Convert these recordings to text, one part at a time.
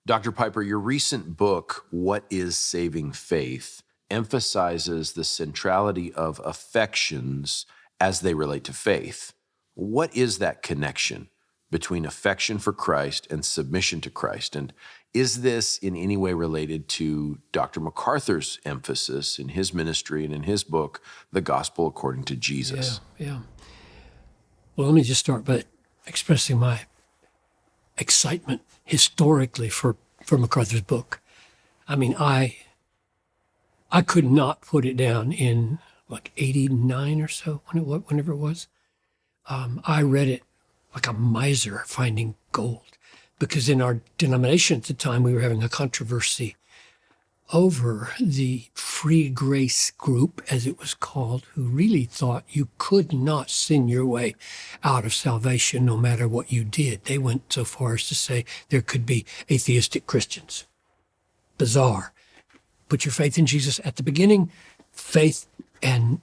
Dr. Piper, your recent book, What is Saving Faith, emphasizes the centrality of affections as they relate to faith. What is that connection between affection for Christ and submission to Christ? And is this in any way related to Dr. MacArthur's emphasis in his ministry and in his book, The Gospel According to Jesus? Yeah. Well, let me just start by expressing my excitement historically for MacArthur's book. I mean, I could not put it down in like 89 or so, whenever it was. I read it like a miser finding gold, because in our denomination at the time, we were having a controversy over the free grace group, as it was called, who really thought you could not sin your way out of salvation no matter what you did. They went so far as to say there could be atheistic Christians. Bizarre. Put your faith in Jesus at the beginning, faith, and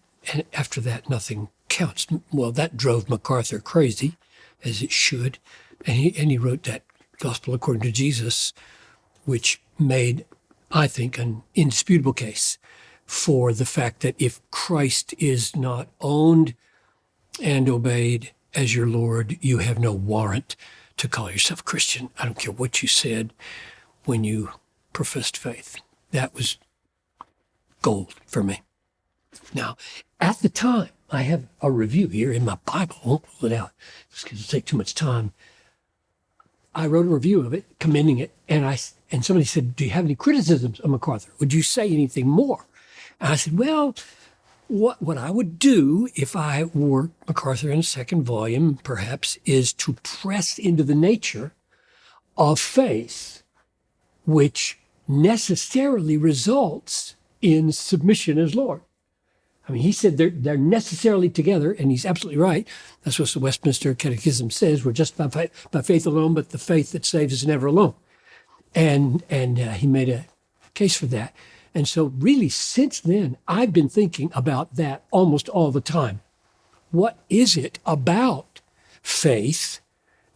after that, nothing counts. Well, that drove MacArthur crazy, as it should, and he wrote that Gospel According to Jesus, which made, I think, an indisputable case for the fact that if Christ is not owned and obeyed as your Lord, you have no warrant to call yourself Christian. I don't care what you said when you professed faith. That was gold for me. Now, at the time, I have a review here in my Bible. I won't pull it out just because it'll take too much time. I wrote a review of it, commending it, and somebody said, do you have any criticisms of MacArthur? Would you say anything more? And I said, well, what I would do if I were MacArthur in a second volume, perhaps, is to press into the nature of faith, which necessarily results in submission as Lord. I mean, he said they're necessarily together, and he's absolutely right. That's what the Westminster Catechism says. We're justified by faith alone, but the faith that saves is never alone. And he made a case for that. And so really, since then, I've been thinking about that almost all the time. What is it about faith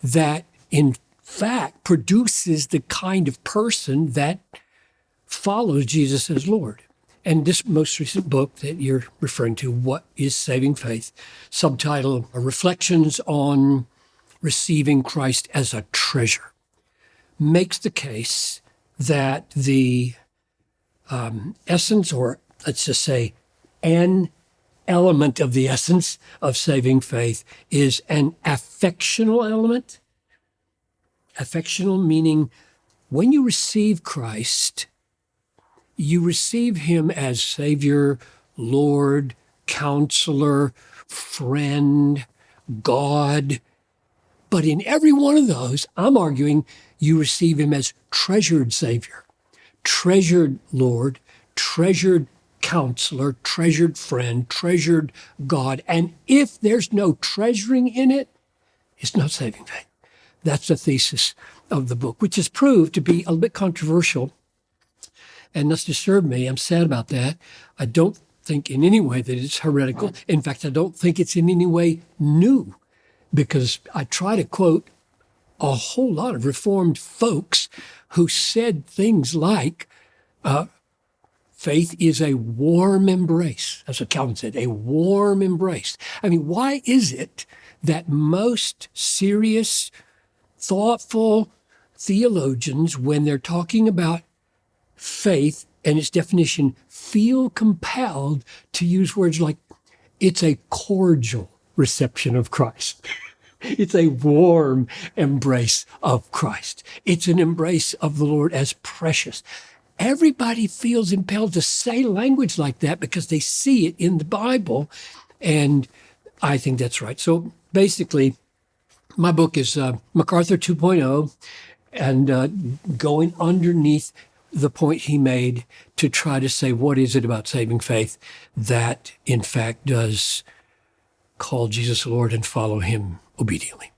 that, in fact, produces the kind of person that follows Jesus as Lord? And this most recent book that you're referring to, What is Saving Faith, subtitle, Reflections on Receiving Christ as a Treasure, makes the case that the essence, or let's just say an element of the essence of saving faith, is an affectional element. Affectional meaning when you receive Christ, you receive him as Savior, Lord, Counselor, Friend, God. But in every one of those, I'm arguing you receive him as treasured Savior, treasured Lord, treasured Counselor, treasured Friend, treasured God. And if there's no treasuring in it, it's not saving faith. That's the thesis of the book, which has proved to be a little bit controversial. And that's disturbed me. I'm sad about that. I don't think in any way that it's heretical. In fact, I don't think it's in any way new, because I try to quote a whole lot of Reformed folks who said things like, faith is a warm embrace. That's what Calvin said, a warm embrace. I mean, why is it that most serious, thoughtful theologians, when they're talking about faith and its definition, feel compelled to use words like, it's a cordial reception of Christ. It's a warm embrace of Christ. It's an embrace of the Lord as precious. Everybody feels impelled to say language like that because they see it in the Bible, and I think that's right. So basically, my book is MacArthur 2.0, and going underneath the point he made to try to say, what is it about saving faith that, in fact, does call Jesus Lord and follow him obediently?